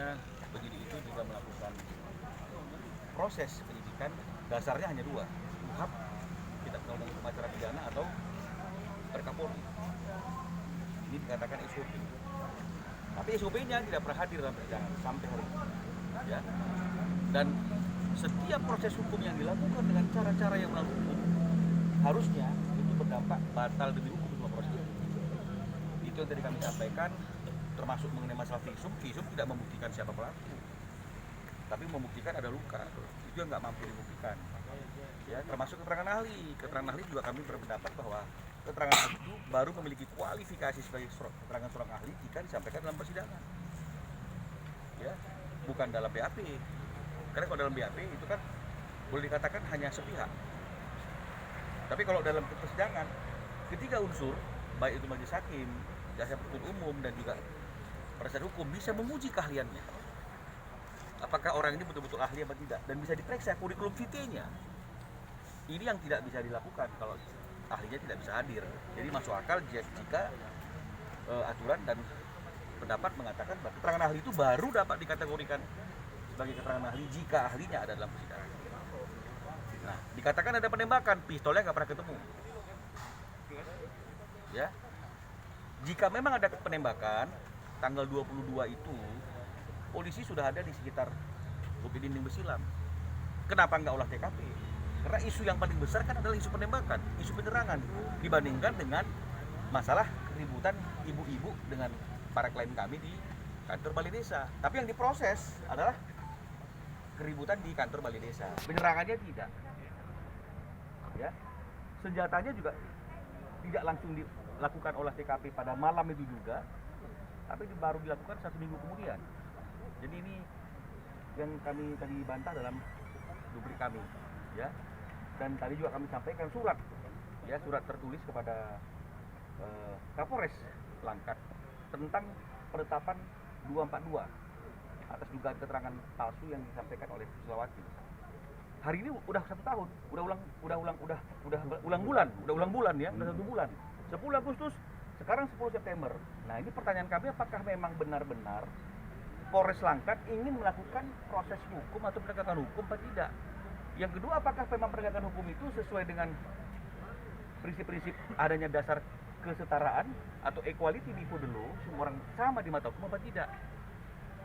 sebetulnya penyidik itu juga melakukan proses penyidikan, dasarnya hanya dua, UHAP, Kitab Undang-Undang Hukum Acara Pidana, atau Kapolri. Ini dikatakan SOP. Tapi SOP-nya tidak pernah hadir dalam persidangan sampai hari ini. Ya. Dan setiap proses hukum yang dilakukan dengan cara-cara yang melanggar hukum harusnya itu berdampak batal demi hukum semua proses. Itu yang tadi kami sampaikan, termasuk mengenai masalah visum. Visum tidak membuktikan siapa pelaku, tapi membuktikan ada luka. Itu yang nggak mampu dibuktikan. Ya, termasuk keterangan ahli. Keterangan ahli juga kami berpendapat bahwa keterangan ahli itu baru memiliki kualifikasi sebagai keterangan seorang ahli jika disampaikan dalam persidangan. Ya, bukan dalam BAP. Karena kalau dalam BAP itu kan boleh dikatakan hanya sepihak. Tapi kalau dalam persidangan, ketiga unsur, baik itu majelis hakim, jaksa penuntut umum, dan juga penasihat hukum bisa menguji keahliannya. Apakah orang ini betul-betul ahli atau tidak, dan bisa diperiksa kurikulum vitae-nya. Ini yang tidak bisa dilakukan kalau ahlinya tidak bisa hadir. Jadi masuk akal jika aturan dan pendapat mengatakan bahwa keterangan ahli itu baru dapat dikategorikan sebagai keterangan ahli jika ahlinya ada dalam persidangan. Nah, dikatakan ada penembakan, pistolnya nggak pernah ketemu. Ya, jika memang ada penembakan tanggal 22 itu, polisi sudah ada di sekitar Bukit Dinding Besilam. Kenapa nggak olah TKP? Karena isu yang paling besar kan adalah isu penembakan, isu penyerangan, dibandingkan dengan masalah keributan ibu-ibu dengan para klien kami di kantor balai desa. Tapi yang diproses adalah keributan di kantor balai desa, penyerangannya tidak. Ya, senjatanya juga tidak langsung dilakukan olah TKP pada malam itu juga, tapi baru dilakukan 1 minggu kemudian. Jadi ini yang kami tadi bantah dalam rubrik kami, ya. Dan tadi juga kami sampaikan surat, ya, surat tertulis kepada Kapolres Langkat tentang penetapan 242 atas dugaan keterangan palsu yang disampaikan oleh Susilawati. Hari ini udah 1 tahun, udah ulang bulan ya, udah 1 bulan. 10 Agustus, sekarang 10 September. Nah, ini pertanyaan kami, apakah memang benar-benar Polres Langkat ingin melakukan proses hukum atau penegakan hukum atau tidak? Yang kedua, apakah memang penegakan hukum itu sesuai dengan prinsip-prinsip adanya dasar kesetaraan atau equality before the law, semua orang sama di mata hukum atau tidak?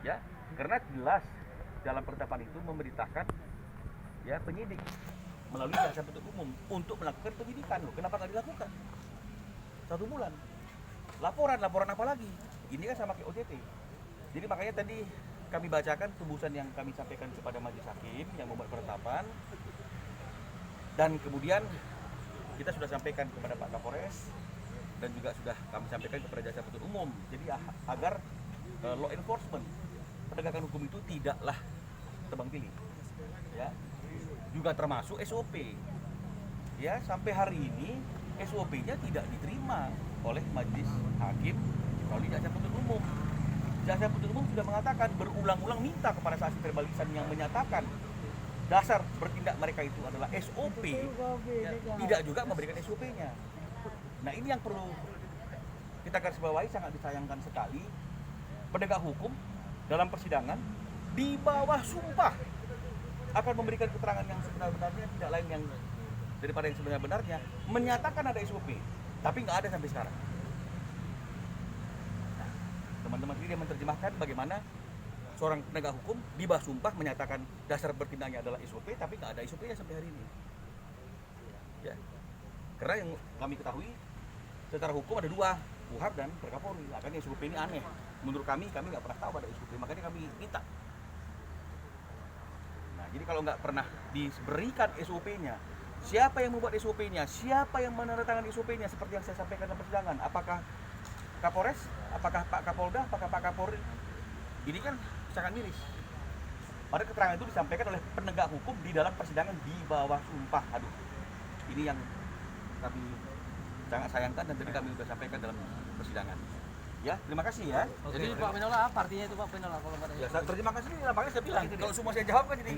Ya, karena jelas dalam penetapan itu memerintahkan, ya, penyidik melalui jaksa penuntut umum untuk melakukan penyidikan. Loh, kenapa nggak dilakukan? 1 bulan. Laporan apa lagi? Ini kan sama kayak OJT. Jadi makanya tadi kami bacakan tembusan yang kami sampaikan kepada majelis hakim yang membuat penetapan, dan kemudian kita sudah sampaikan kepada Pak Kapolres dan juga sudah kami sampaikan kepada jaksa penuntut umum. Jadi agar law enforcement, penegakan hukum itu tidaklah tebang pilih, ya, juga termasuk SOP. Ya, sampai hari ini SOP-nya tidak diterima oleh majelis hakim melalui jaksa penuntut umum. Jaksa penuntut umum sudah mengatakan berulang-ulang minta kepada saksi verbal lisan yang menyatakan dasar bertindak mereka itu adalah SOP, ya, tidak juga memberikan SOP-nya. Nah, ini yang perlu kita garis bawahi, sangat disayangkan sekali. Penegak hukum dalam persidangan di bawah sumpah akan memberikan keterangan yang sebenar-benarnya, tidak lain yang daripada yang sebenar-benarnya, menyatakan ada SOP, tapi nggak ada sampai sekarang. Nah, teman-teman ini dia menerjemahkan bagaimana seorang penegak hukum di bawah sumpah menyatakan dasar bertindaknya adalah SOP, tapi nggak ada SOP-nya sampai hari ini. Ya, karena yang kami ketahui secara hukum ada 2, UHAP dan Kapolri. Makanya SOP ini aneh. Menurut kami nggak pernah tahu ada SOP, makanya kami minta. Nah, jadi kalau nggak pernah diberikan SOP-nya, siapa yang membuat SOP-nya? Siapa yang menandatangani SOP-nya? Seperti yang saya sampaikan dalam persidangan. Apakah Kapolres? Apakah Pak Kapolda? Apakah Pak Kapolri? Ini kan sangat miris. Pada keterangan itu disampaikan oleh penegak hukum di dalam persidangan di bawah sumpah. Aduh, ini yang kami sangat sayangkan dan tadi kami sudah sampaikan dalam persidangan. Ya, terima kasih ya. Jadi Pak Pinola apa artinya itu Pak Pinola kalau nggak ada? Ya, terima kasih. Makanya saya bilang kalau semua saya jawab kan jadi